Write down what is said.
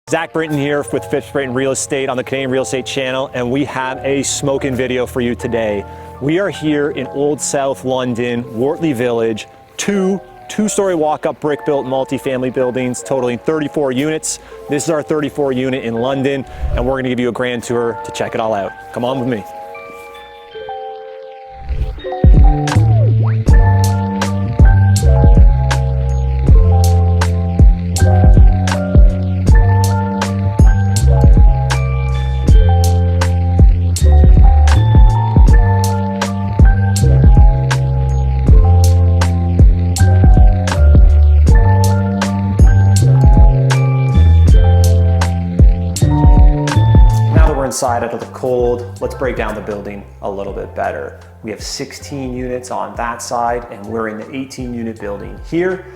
Zack Brittain here with Phipps Brittain Real Estate on the Canadian Real Estate channel, and we have a smoking video for you today. We are here in Old South London, Wortley Village, two-story walk-up brick-built multifamily buildings totaling 34 units. This is our 34 unit in London, and we're gonna give you a grand tour to check it all out. Come on with me. Inside out of the cold, let's break down the building a little bit better. We have 16 units on that side, and we're in the 18 unit building here.